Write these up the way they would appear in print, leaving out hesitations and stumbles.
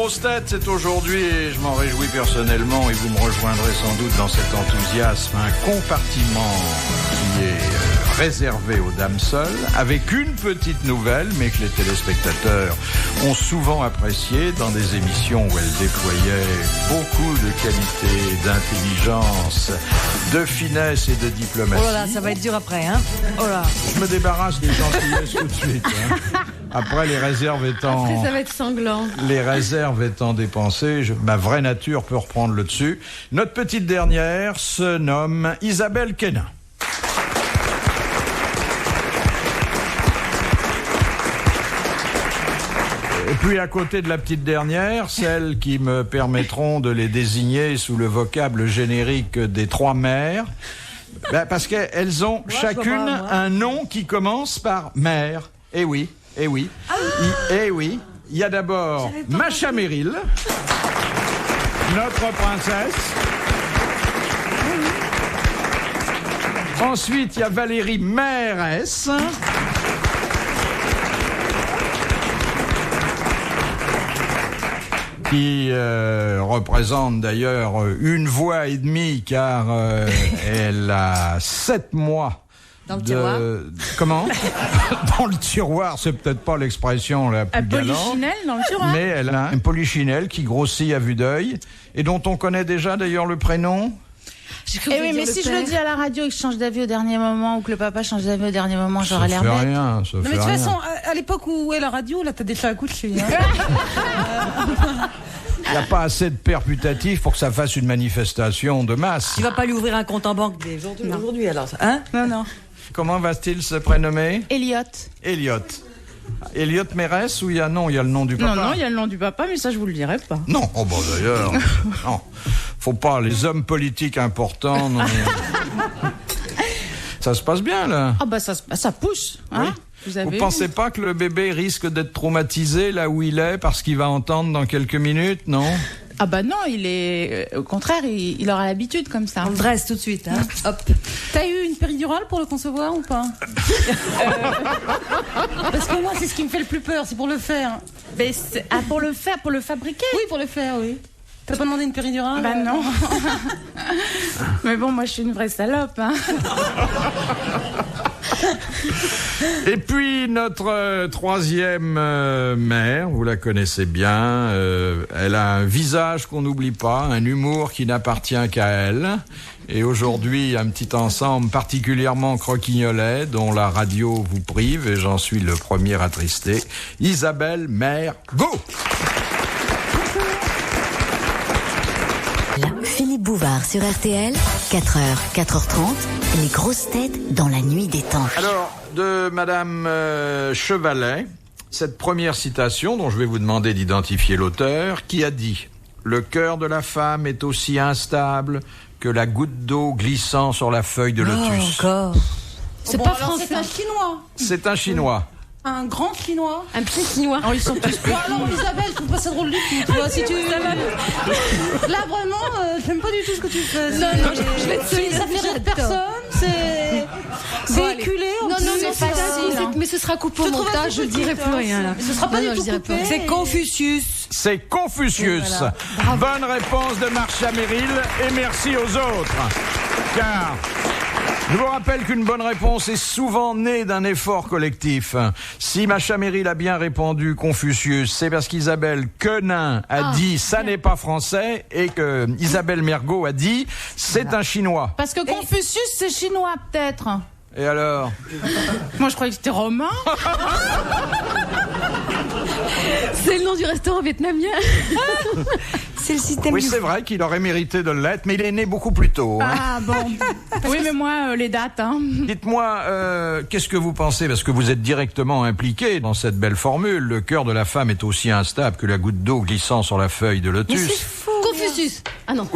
grosses têtes, c'est aujourd'hui et je m'en réjouis personnellement et vous me rejoindrez sans doute dans cet enthousiasme. Un compartiment qui est réservé aux dames seules, avec une petite nouvelle, mais que les téléspectateurs ont souvent apprécié dans des émissions où elles déployaient beaucoup de qualité, d'intelligence, de finesse et de diplomatie. Oh là là, ça va être dur après, hein. Oh là. Je me débarrasse des gentillesses tout de suite. Hein. Après, les réserves étant... Après, ça va être sanglant. Les réserves étant dépensées, ma vraie nature peut reprendre le dessus. Notre petite dernière se nomme Isabelle Quénin. Et puis à côté de la petite dernière, celles qui me permettront de les désigner sous le vocable générique des trois mères, parce qu'elles ont chacune un nom qui commence par mère. Eh oui. Eh oui, il y a d'abord Macha Merrill, notre princesse. Ensuite, il y a Valérie Mairesse. Qui représente d'ailleurs une voix et demie car elle a 7 mois. Dans le tiroir. Comment? Dans le tiroir, c'est peut-être pas l'expression la plus galante. Un polichinelle dans le tiroir. Mais elle a un polichinelle qui grossit à vue d'œil et dont on connaît déjà d'ailleurs le prénom. Eh oui, mais si je le dis à la radio et que je change d'avis au dernier moment ou que le papa change d'avis au dernier moment, j'aurais l'air bête. Ça fait rien. Mais de toute façon, à l'époque où est la radio, là, t'as déjà accouché. Hein. Il n'y a pas assez de perputatifs pour que ça fasse une manifestation de masse. Tu vas pas lui ouvrir un compte en banque aujourd'hui alors, hein? Non. Comment va-t-il se prénommer? Elliot. Elliot Mérès ou il y a le nom du papa? Non, il y a le nom du papa, mais ça je vous le dirai pas. Non, oh bah d'ailleurs, non. Faut pas, les hommes politiques importants. Non. Ça se passe bien là. Ah bah ça pousse, hein. Oui. Vous pensez pas que le bébé risque d'être traumatisé là où il est parce qu'il va entendre dans quelques minutes, non? Ah bah non, il est... au contraire, il aura l'habitude comme ça. On le dresse tout de suite, hein. Hop. T'as eu une péridurale pour le concevoir ou pas? Parce que moi, c'est ce qui me fait le plus peur, c'est pour le faire. Mais pour le faire, pour le fabriquer? Oui, pour le faire, oui. T'as pas demandé une péridurale? Bah non. Mais bon, moi je suis une vraie salope, hein. Et puis notre troisième mère, vous la connaissez bien, elle a un visage qu'on n'oublie pas, un humour qui n'appartient qu'à elle. Et aujourd'hui, un petit ensemble particulièrement croquignolet dont la radio vous prive, et j'en suis le premier attristé, Isabelle Mergo. Philippe Bouvard sur RTL, 4h, 4h30, les grosses têtes dans la nuit des temps. Alors, de Madame Chevalet, cette première citation dont je vais vous demander d'identifier l'auteur, qui a dit « Le cœur de la femme est aussi instable que la goutte d'eau glissant sur la feuille de lotus. » Encore. C'est pas français. C'est un chinois. C'est un chinois. Un grand chinois. Un petit chinois. Oh, ils sont tous... Bon, alors, Isabelle, je trouve pas ça drôle du tout. Tu vois, si tu... Là, vraiment, j'aime pas du tout ce que tu fais. Non, je vais te Ça fait rire personne, c'est véhiculé. Non, c'est facile. hein. Mais ce sera coupé au montage, je dirai plus rien là. Ce sera pas du tout coupé. C'est Confucius. C'est Confucius. Voilà. Bonne réponse de Macha Merrill et merci aux autres. Car... je vous rappelle qu'une bonne réponse est souvent née d'un effort collectif. Si Macha Merrill a bien répondu Confucius, c'est parce qu'Isabelle Quénin a dit ça n'est pas français et que Isabelle Mergo a dit c'est un chinois. Parce que Confucius c'est chinois peut-être. Et alors? Moi je croyais que c'était romain. C'est le nom du restaurant vietnamien. C'est le système. Oui, c'est vrai qu'il aurait mérité de l'être, mais il est né beaucoup plus tôt. Hein. Ah bon. Oui, mais moi, les dates. Hein. Dites-moi, qu'est-ce que vous pensez, parce que vous êtes directement impliqué dans cette belle formule. Le cœur de la femme est aussi instable que la goutte d'eau glissant sur la feuille de lotus. Mais c'est faux. Confucius. Ah non.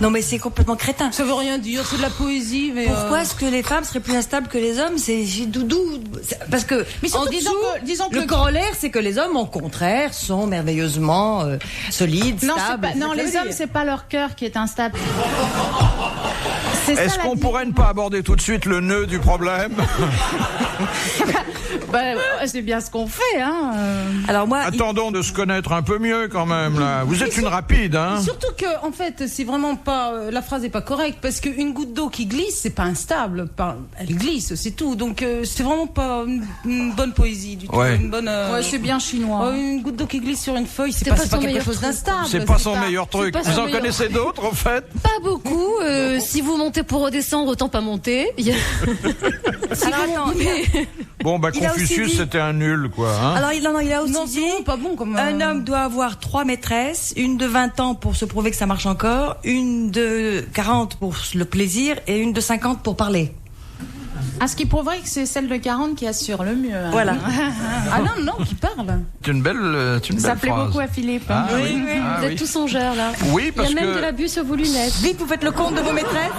Non, mais c'est complètement crétin. Ça veut rien dire, c'est de la poésie. Mais pourquoi est-ce que les femmes seraient plus instables que les hommes? C'est doudou. Parce que, mais en disons dessous, que le corollaire, c'est que les hommes, au contraire, sont merveilleusement solides, stables. Non, les hommes, c'est pas leur cœur qui est instable. Est-ce qu'on pourrait ne pas aborder tout de suite le nœud du problème? C'est bien ce qu'on fait, hein. Alors moi, Attendons de se connaître un peu mieux quand même, là. Vous êtes une rapide, hein. Surtout que, en fait, c'est vraiment pas. La phrase est pas correcte parce qu'une goutte d'eau qui glisse, c'est pas instable. Elle glisse, c'est tout. Donc, c'est vraiment pas une bonne poésie du tout. Ouais. Une bonne. C'est bien chinois. Une goutte d'eau qui glisse sur une feuille, c'est pas pas son quelque meilleur chose truc. d'instable. C'est pas son meilleur truc. pas son Vous en meilleur- connaissez d'autres, en fait? Pas beaucoup. Si vous montez pour redescendre, autant pas monter. alors attends, Bon, Il a aussi Confucius, dit- c'était un nul, quoi. Hein. alors il a aussi Non, dit c'est vraiment pas bon comme. un homme doit avoir 3 maîtresses, une de 20 ans pour se prouver que ça marche encore, une de 40 pour le plaisir et une de 50 pour parler. Ce qui prouverait que c'est celle de 40 qui assure le mieux. Hein. Voilà. Ah non, qui parle. C'est une belle Ça plaît phrase. beaucoup à Philippe. Ah, Oui, oui. oui. Ah, Vous êtes oui. tous songeurs là. Oui, Il y parce a même de que l'abus sur vos lunettes. Vite, vous faites le compte de vos maîtresses.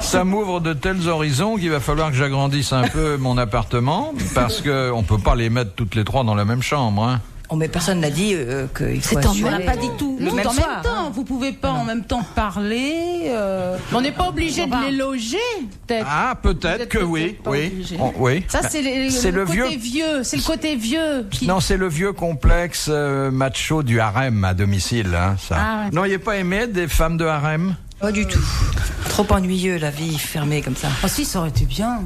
ça m'ouvre de tels horizons qu'il va falloir que j'agrandisse un peu mon appartement, parce que on peut pas les mettre toutes les 3 dans la même chambre, hein. Oh, mais personne n'a dit qu'il faut C'est en assurer On n'a pas dit tout. le Tout même en soir, même temps. Vous pouvez pas en même temps parler. On n'est pas obligé de Bon, les loger, peut-être. Ah, peut-être Vous que êtes oui, peut-être pas oui. obligé. Oui. Ça, c'est le le côté vieux. C'est le côté vieux. Qui... Non, c'est le vieux complexe macho du harem à domicile, hein, ça. Ah ouais. Non, il n'est pas aimé des femmes de harem? Pas du tout. Trop ennuyeux la vie fermée comme ça. Ah si, ça aurait été bien.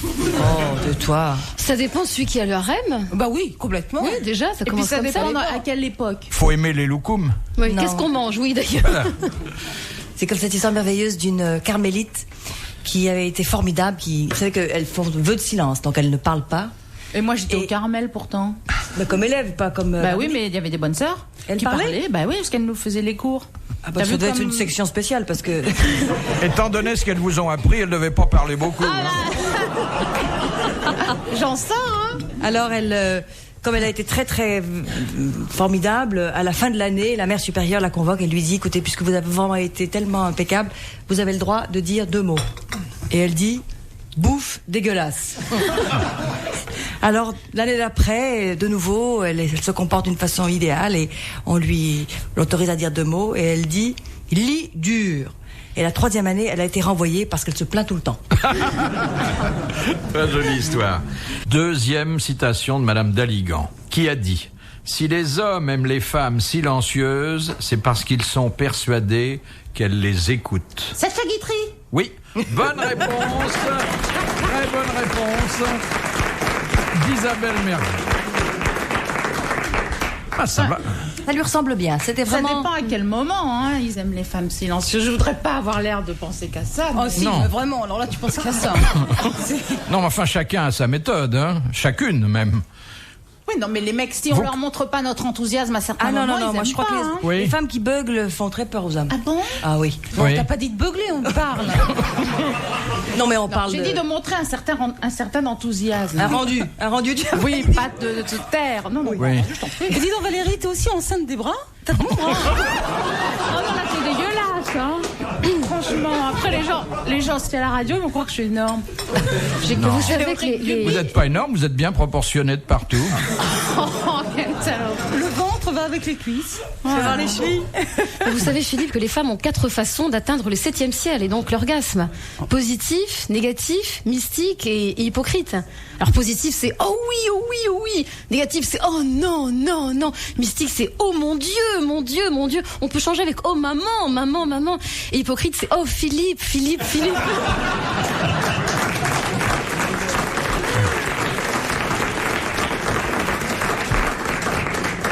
Oh, de toi. Ça dépend de celui qui a le harem. Bah oui, complètement. Oui, déjà, ça Et puis commence ça comme ça. dépend à quelle époque. Faut aimer les loukoums. Oui, Non. qu'est-ce qu'on mange? Oui, d'ailleurs. C'est comme cette histoire merveilleuse d'une carmélite qui avait été formidable. Vous savez qu'elles font vœu de silence, donc elles ne parlent pas. Et moi, j'étais Et- au Carmel, pourtant. Mais comme élève, pas comme. Bah oui, mais il y avait des bonnes sœurs. Elles qui parlaient Bah oui, parce qu'elles nous faisaient les cours. Ah bah, T'as ça vu doit être comme- une section spéciale parce que. Étant donné ce qu'elles vous ont appris, elles ne devaient pas parler beaucoup. hein. J'en sors, hein. Alors comme elle a été très très formidable, à la fin de l'année, la mère supérieure la convoque et lui dit écoutez, puisque vous avez vraiment été tellement impeccable, vous avez le droit de dire 2 mots. Et elle dit bouffe dégueulasse. Alors l'année d'après, de nouveau, elle se comporte d'une façon idéale et on l'autorise à dire 2 mots et elle dit lit dur. Et la 3e année, elle a été renvoyée parce qu'elle se plaint tout le temps. Très jolie histoire. 2e citation de Madame Daligan, qui a dit « Si les hommes aiment les femmes silencieuses, c'est parce qu'ils sont persuadés qu'elles les écoutent. Sacha Guitry. » Oui, bonne réponse. Très bonne réponse d'Isabelle Mergo. Ah, ça va. Ça lui ressemble bien. C'était Ça vraiment. dépend à quel moment, hein. Ils aiment les femmes silencieuses. Je voudrais pas avoir l'air de penser qu'à ça. Oh mais- si, Non. mais vraiment, alors là tu penses qu'à ça. Non, mais enfin, chacun a sa méthode, hein. Chacune, même. Oui, non, mais les mecs, si on Vous- leur montre pas notre enthousiasme à certains Ah non, moments, non, non, ils moi aiment je crois pas, que hein. Oui. les femmes qui beuglent font très peur aux hommes. Ah bon? Ah oui. Non, Oui. t'as pas dit de beugler, on parle. Non mais on Non, parle j'ai dit de montrer un certain enthousiasme. un rendu. Oui, pas de taire. Non, non. Oui. Et dis donc Valérie, t'es aussi enceinte des bras? Oh non, là, c'est dégueulasse, hein. Franchement, après, les gens, c'est à la radio, ils vont croire que je suis énorme. Vous savez que les- Vous n'êtes pas énorme, vous êtes bien proportionné de partout. Oh, quelle salope. Le ventre va avec les cuisses. Voir les chevilles. Vous savez, Philippe, que les femmes ont 4 façons d'atteindre le 7e ciel et donc l'orgasme. Positif, négatif, mystique et hypocrite. Alors positif, c'est oh oui, oh oui, oh oui. Négatif, c'est oh non, non, non. Mystique, c'est oh mon Dieu, mon Dieu, mon Dieu. On peut changer avec oh maman, maman, maman. Et hypocrite, c'est oh Philippe, Philippe, Philippe.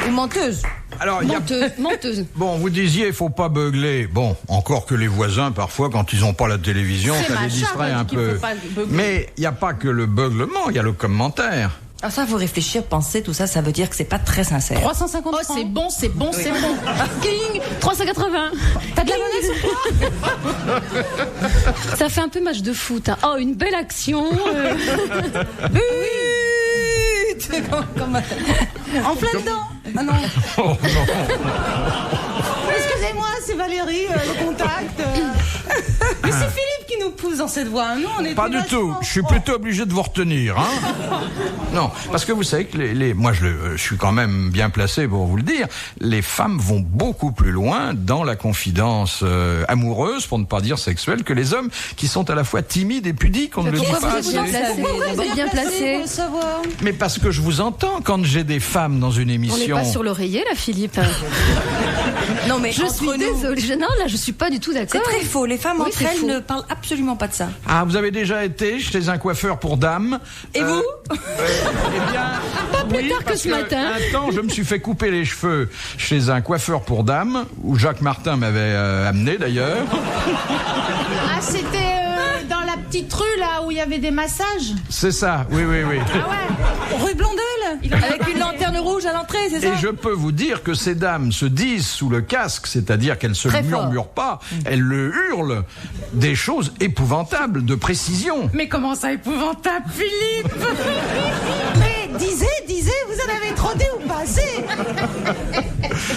Ou menteuse. Alors, il y a... Menteuse, menteuse. Bon, vous disiez, il faut pas beugler. Bon, encore que les voisins, parfois, quand ils n'ont pas la télévision, C'est ça ma les distrait charge un qu'il peu. faut pas beugler. Mais il n'y a pas que le beuglement, il y a le commentaire. Ah ça, faut réfléchir, penser, tout ça, ça veut dire que c'est pas très sincère. 350 Oh, francs. c'est bon, c'est bon, c'est bon. King, 380. T'as de la monnaie sur toi? Ça fait un peu match de foot. Hein. Oh, une belle action. En plein dedans. Ah non. Oh non. Excusez-moi, c'est Valérie, le contact. Mais c'est Philippe qui nous pousse dans cette voie. Nous, on est Pas du tout. Je suis plutôt obligé de vous retenir. Hein. Non, parce que vous savez que moi, je suis quand même bien placé pour vous le dire. Les femmes vont beaucoup plus loin dans la confidence amoureuse, pour ne pas dire sexuelle, que les hommes qui sont à la fois timides et pudiques. On ne le dit Pourquoi pas vous êtes bien assez. placé? Vous êtes bien placé. Pour le savoir. Mais parce que je vous entends quand j'ai des femmes dans une On n'est émission. pas sur l'oreiller, là, Philippe. Non, mais Je suis désolée. Non, là, je suis pas du tout C'est d'accord. très faux. Les femmes Oui, entre c'est elles faux. ne parlent absolument pas de ça. Ah, vous avez déjà été chez un coiffeur pour dames. Et vous Eh bien, Pas plus oui, tard que parce ce matin. Un temps, je me suis fait couper les cheveux chez un coiffeur pour dames, où Jacques Martin m'avait amené d'ailleurs. Ah, c'était dans la petite rue là où il y avait des massages. C'est ça, oui. Rue Blondel. Avec une lanterne rouge à l'entrée, c'est ça Et je peux vous dire que ces dames se disent sous le casque, c'est-à-dire qu'elles se Très murmurent pas, elles le hurlent, des choses épouvantables, de précision. Mais comment ça épouvantable, Philippe? Mais disais, vous en avez trop dit ou pas assez?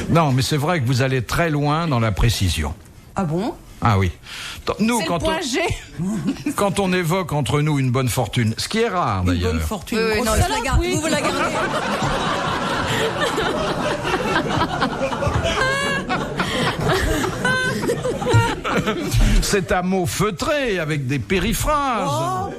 Non, mais c'est vrai que vous allez très loin dans la précision. Ah bon? Ah oui. Nous, C'est le point G. quand on évoque entre nous une bonne fortune, ce qui est rare d'ailleurs. Bonne fortune. Oui, Grosse non, je la salade, garde. oui. Vous la gardez. C'est un mot feutré avec des périphrases. Oh,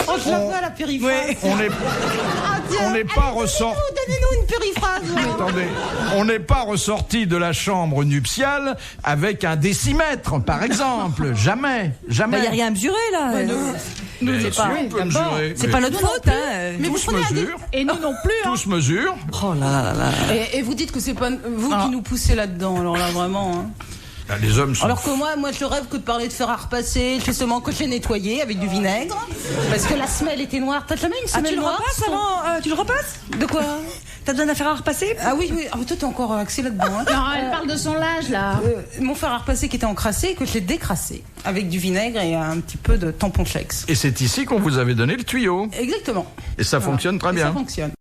Oh, je la veux à la périphrase. On n'est Ah, tiens, on n'est allez, pas ressorti. Donnez-nous une périphrase. Attendez, on n'est pas ressorti de la chambre nuptiale avec un décimètre, par exemple. Jamais. Il n'y a rien à mesurer, là. Mais c'est si, pas- on peut mesurer. C'est Mais pas notre faute, hein. Mais vous tous prenez un mesurent. Et nous non plus, hein. Tous mesurent. Oh là là là. Et vous dites que c'est pas vous qui nous poussez là-dedans, alors là vraiment. Hein. Ah, les hommes sont... Alors que moi je rêve que de parler de fer à repasser, justement que j'ai nettoyé avec du vinaigre, parce que la semelle était noire. T'as jamais une Ah, semelle tu le noire? repasses avant Tu le repasses De quoi? T'as besoin d'un fer à repasser Ah oui, oui. Ah, mais toi t'es encore axé là-dedans. Hein. Non, elle parle de son linge là. Mon fer à repasser qui était encrassé, que je l'ai décrassé avec du vinaigre et un petit peu de tampon Chex. Et c'est ici qu'on vous avait donné le tuyau. Exactement. Et ça fonctionne très Et bien. Ça fonctionne.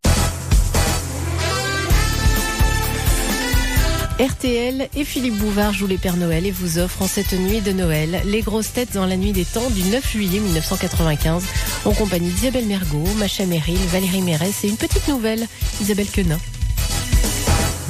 RTL et Philippe Bouvard jouent les Pères Noël et vous offrent en cette nuit de Noël les grosses têtes dans la nuit des temps du 9 juillet 1995 en compagnie d'Isabelle Mergo, Macha Merrill, Valérie Mérès et une petite nouvelle, Isabelle Quenin.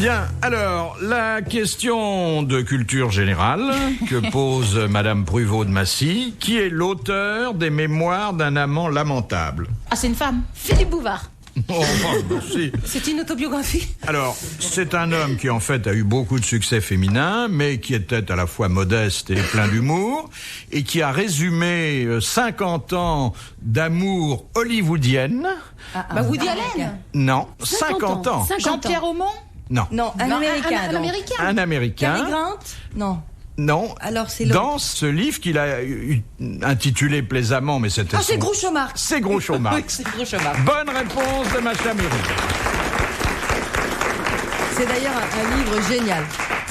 Bien, alors, la question de culture générale que pose Madame Pruvot de Massy, qui est l'auteur des Mémoires d'un amant lamentable? Ah, c'est une femme. Philippe Bouvard. Oh, merci. C'est une autobiographie. Alors, c'est un homme qui en fait a eu beaucoup de succès féminin, mais qui était à la fois modeste et plein d'humour, et qui a résumé 50 ans d'amour hollywoodienne. Bah Woody Allen. Non, 50 ans. 50 ans. Jean-Pierre Aumont. Non, Non, un américain. Un donc. américain. un Américain. Cary Grant Non. Non. Alors c'est l'autre. Dans ce livre qu'il a intitulé plaisamment, mais c'était Ah, c'est son- Groucho Marx. C'est Groucho Marx. C'est Groucho Marx. Bonne réponse de Macha Merrill. C'est d'ailleurs un livre génial.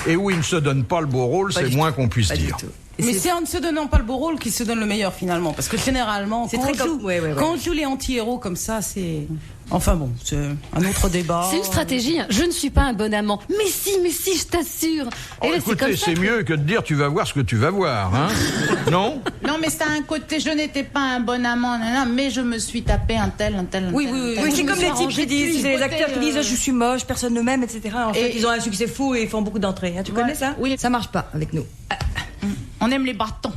Et où il ne se donne pas le beau rôle, Pas c'est du moins qu'on puisse Pas du dire. tout. Mais c'est en ne se donnant pas le beau rôle qu'il se donne le meilleur finalement. Parce que généralement, C'est quand, très on joue, comme- ouais. quand on joue les anti-héros comme ça, c'est... Enfin bon, c'est un autre débat. C'est une stratégie. Hein. Je ne suis pas un bon amant. Mais si, je t'assure. Oh, Et là, écoutez, comme ça c'est que- mieux que de dire tu vas voir ce que tu vas voir, hein. Non? Non, mais c'est un côté. Je n'étais pas un bon amant, nanana, mais je me suis tapé un tel. Oui, oui, oui. un tel. Oui, je c'est me comme suis les types arrangée qui disent, depuis c'est les le acteurs qui côté, disent je suis moche, personne ne m'aime, etc. En fait, Et- ils ont un succès fou et ils font beaucoup d'entrées. Hein. Tu connais ça? Oui. Ça marche pas avec nous. On aime les bâtons.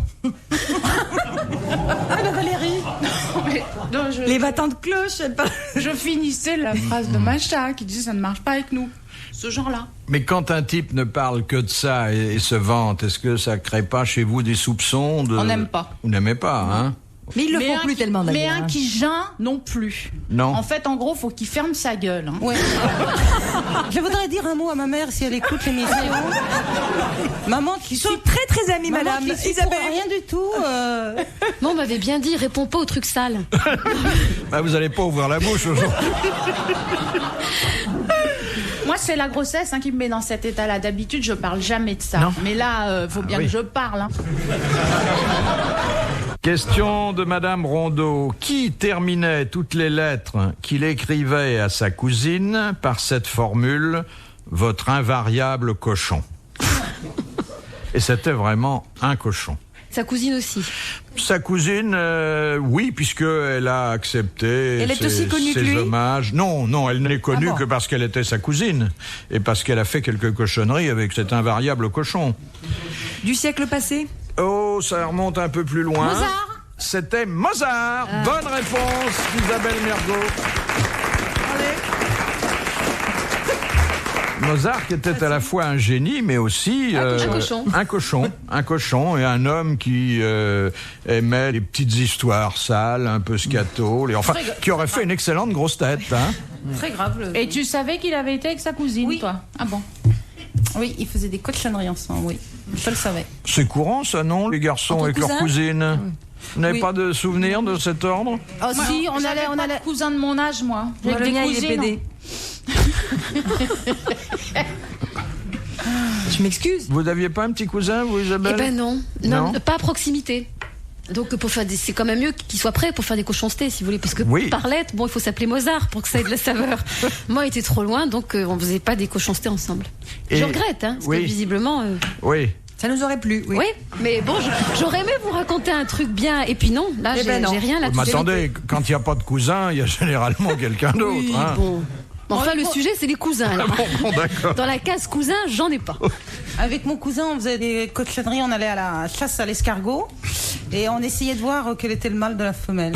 Valérie. Mais, non, je, Les battants de cloche, c'est pas. je finissais la phrase de Macha qui disait ça ne marche pas avec nous. Ce genre-là. Mais quand un type ne parle que de ça et se vante, est-ce que ça crée pas chez vous des soupçons de... On n'aime pas. Vous n'aimez pas, hein? Mais ils le font un plus qui- tellement Mais d'ailleurs. un hein. qui geint non plus. Non. En fait, en gros, faut qu'il ferme sa gueule. Hein. Ouais. Je voudrais dire un mot à ma mère si elle écoute l'émission. Maman qui Ils sont suit très très amis, Maman madame. qui suit pour Isabelle. rien du tout. Non, on m'avait bien dit, réponds pas aux trucs sales. Bah, vous allez pas ouvrir la bouche aujourd'hui. Moi, c'est la grossesse qui me met dans cet état-là. D'habitude, je parle jamais de ça. Non. Mais là, faut bien oui. que je parle. Hein. Question de Madame Rondeau. Qui terminait toutes les lettres qu'il écrivait à sa cousine par cette formule « Votre invariable cochon ». Et c'était vraiment un cochon. Sa cousine aussi. Sa cousine, oui, puisqu'elle a accepté Elle est aussi connue que ses lui hommages. Non, elle n'est connue Ah bon que parce qu'elle était sa cousine et parce qu'elle a fait quelques cochonneries avec cet invariable cochon. Du siècle passé? Oh, ça remonte un peu plus loin. Mozart. C'était Mozart. Bonne réponse d'Isabelle Mergo. Mozart qui était à la fois un génie, mais aussi un cochon et un homme qui aimait les petites histoires sales, un peu scato, qui aurait fait une excellente grosse tête. Hein. Très grave. Et tu savais qu'il avait été avec sa cousine, Oui. toi? Ah bon? Oui, ils faisaient des cochonneries ensemble, oui. Je le savais. C'est courant, ça, non, les garçons Entre avec leurs cousins cousines. Vous n'avez Oui. pas de souvenirs de cet ordre? Oh si, on J'avais allait... pas de cousin de mon âge, moi. Moi, J'avais le des mien, il est cousines. pédé. Je m'excuse. Vous n'aviez pas un petit cousin, vous, Isabelle? Eh ben non, pas à proximité. Donc pour faire c'est quand même mieux qu'il soit prêt pour faire des cochoncetés, si vous voulez, parce que Oui. par lettre, bon, il faut s'appeler Mozart pour que ça ait de la saveur. Moi, il était trop loin, donc on faisait pas des cochoncetés ensemble. Et- Je regrette, hein, parce oui. que visiblement. Oui. Ça nous aurait plu, oui. Oui, mais bon, j'aurais aimé vous raconter un truc bien, et puis non, là, Eh ben non. j'ai rien là. Mais attendez, quand il n'y a pas de cousin, il y a généralement quelqu'un d'autre. Oui, hein. bon. Enfin, le sujet, c'est les cousins. Là. Bon, d'accord. Dans la case cousin, j'en ai pas. Avec mon cousin, on faisait des cochonneries, on allait à la chasse à l'escargot et on essayait de voir quel était le mâle de la femelle.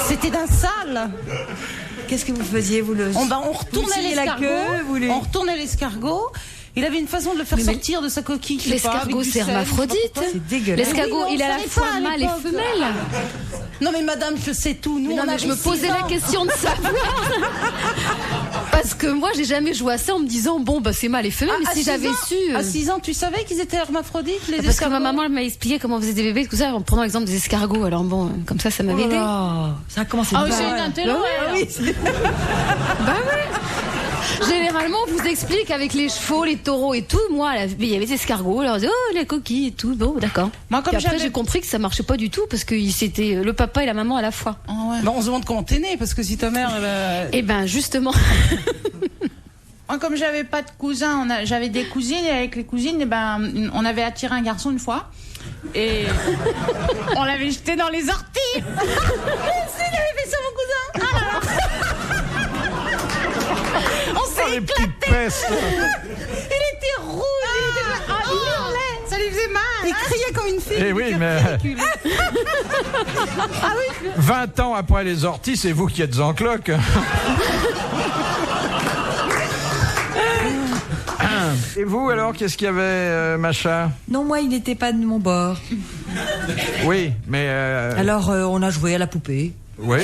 C'était d'un sale. Qu'est-ce que vous faisiez, vous le... On Vous retournait sciez la l'escargot. queue, vous les- On retournait l'escargot. Il avait une façon de le faire Mais sortir de sa coquille. je sais pas, avec L'escargot, du c'est sel, hermaphrodite. je sais pas quoi. C'est dégueulasse. L'escargot, Mais oui, mais il a on la savait fois pas à mâle et l'époque. femelle. Non mais madame, je sais tout. Nous, Mais non, on mais avait je me 6 posais la ans. question de savoir. Parce que moi, j'ai jamais joué à ça en me disant, bon, bah, c'est mâle et femelle, mais À si 6 j'avais ans- su. À 6 ans, tu savais qu'ils étaient hermaphrodites, les Parce que escargots? ma maman, elle m'a expliqué comment on faisait des bébés, tout ça, en prenant l'exemple des escargots. Alors bon, comme ça m'avait aidé. Ça a commencé Ah oui, mal. c'est une intello, elle. oui, c'est- Bah oui. Généralement, on vous explique avec les chevaux, les taureaux et tout. Moi, il y avait des escargots. Alors, on disait, oh, la coquille et tout. Bon, d'accord. Moi, comme Puis après, j'avais- j'ai compris que ça marchait pas du tout parce que c'était le papa et la maman à la fois. Ah ouais. Bah, on se demande comment t'es né, parce que si ta mère... Et ben, justement. Moi, comme j'avais pas de cousins, j'avais des cousines et avec les cousines, eh ben, on avait attiré un garçon une fois et on l'avait jeté dans les orties. Il avait fait ça, mon cousin. Ah là là. On Oh, s'est les éclaté. petites pestes. Il était rouge. Il hurlait. Ça lui faisait mal. Il criait comme une fille. Eh oui, mais 20 ans après les orties, c'est vous qui êtes en cloque. Et vous, alors, qu'est-ce qu'il y avait, Macha? Non, moi, il n'était pas de mon bord. Oui, mais... Alors, on a joué à la poupée. Oui.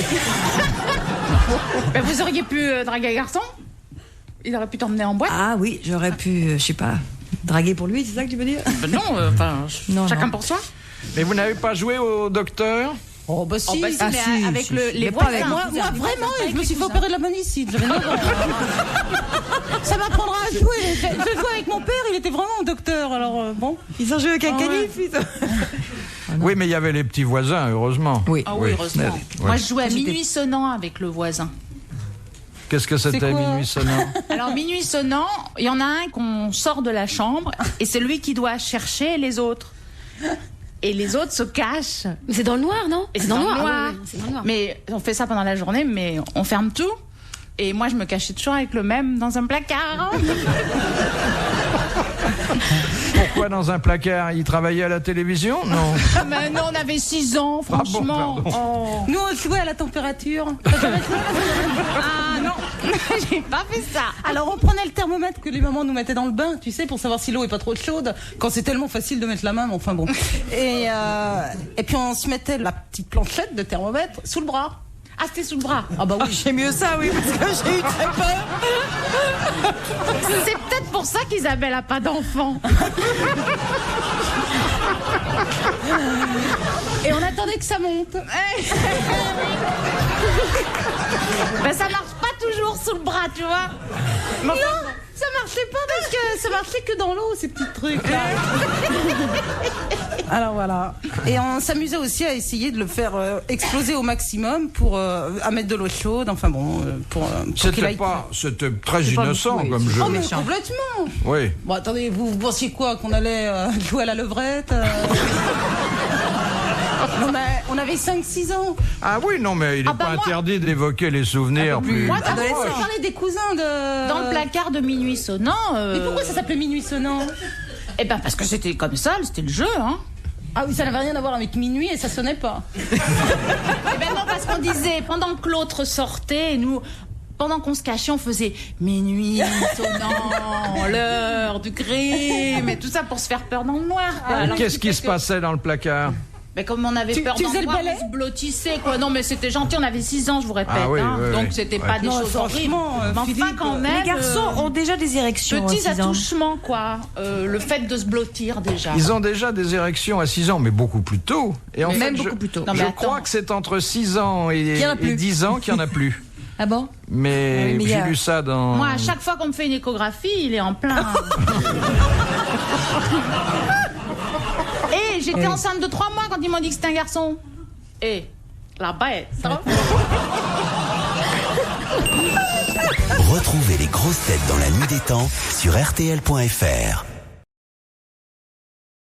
Ben, vous auriez pu draguer un garçon. Il aurait pu t'emmener en boîte. Ah oui, j'aurais pu, je sais pas, draguer pour lui, c'est ça que tu veux dire? Ben non, Non, chacun non. pour soi. Mais vous n'avez pas joué au docteur? Oh bah si. Oh, bah, si, Ah, mais si, avec si, le, si. les Mais pas avec voisins. Moi, vraiment, Avec je me les suis fait cousins. opérer de la manicide. J'avais 9 ans. Ça m'apprendra à jouer. Je jouais avec mon père, il était vraiment un docteur. Alors bon. Ils ont joué avec un Ah ouais. canif, ils ont- Oui, mais il y avait les petits voisins, heureusement. Oui. Ah oui, heureusement. Ouais. Moi, je jouais à minuit sonnant avec le voisin. Qu'est-ce que c'était, quoi minuit sonnant? Alors, minuit sonnant, il y en a un qu'on sort de la chambre et c'est lui qui doit chercher les autres. Et les autres se cachent. Mais c'est dans le noir, non? Et c'est dans le noir. Ah ouais, c'est dans le noir. Mais on fait ça pendant la journée, mais on ferme tout. Et moi, je me cachais toujours avec le même dans un placard. Pourquoi dans un placard? Il travaillait à la télévision? Non. Mais non, on avait 6 ans, franchement. Ah bon, pardon. Oh. Nous, on jouait à la température. Ah non, j'ai pas fait ça. Alors, on prenait le thermomètre que les mamans nous mettaient dans le bain, tu sais, pour savoir si l'eau est pas trop chaude. Quand c'est tellement facile de mettre la main, mais enfin bon. Et puis, on se mettait la petite planchette de thermomètre sous le bras. Ah, c'était sous le bras. Ah bah oui. C'est mieux ça, oui, parce que j'ai eu très peur. C'est peut-être pour ça qu'Isabelle a pas d'enfant. Et on attendait que ça monte. Ben, ça marche pas toujours sous le bras, tu vois. Non, ça marchait pas parce que ça marchait que dans l'eau, ces petits trucs là. Alors voilà. Et on s'amusait aussi à essayer de le faire exploser au maximum pour à mettre de l'eau chaude. Enfin bon, pour C'était très innocent comme jeu. Oh mais complètement. Oui. Bon attendez, vous pensiez quoi, qu'on allait jouer à la levrette Non, mais on avait 5-6 ans. Ah oui, non, mais il n'est pas interdit d'évoquer les souvenirs plus. Moi, Ah, on parlait des cousins de... dans le placard de Minuit Sonnant. Mais pourquoi ça s'appelait Minuit Sonnant? Eh ben parce que c'était comme ça, c'était le jeu, hein. Ah oui, ça n'avait rien à voir avec minuit et ça sonnait pas. Eh ben non, parce qu'on disait, pendant que l'autre sortait, nous... Pendant qu'on se cachait, on faisait minuit sonnant, l'heure du crime, et tout ça pour se faire peur dans le noir. Qu'est-ce qui se passait dans le placard? Mais comme on avait peur dans le noir, on se blottissait, quoi. Non, mais c'était gentil, on avait 6 ans, je vous répète. Ah oui, hein. oui, donc oui. c'était pas des choses horribles. Mais enfin, quand même. Les garçons ont déjà des érections. Petits à 6 ans. attouchements, quoi. Le fait de se blottir déjà. Ils ont déjà des érections à 6 ans, mais beaucoup plus tôt. Et en fait, beaucoup plus tôt. Je crois que c'est entre 6 ans et 10 ans qu'il n'y en a plus. Ah bon? Mais j'ai lu ça dans... Moi, à chaque fois qu'on me fait une échographie, il est en plein. Et j'étais enceinte de 3 mois quand ils m'ont dit que c'était un garçon. Et la bête. Retrouvez les grosses têtes dans la nuit des temps sur RTL.fr.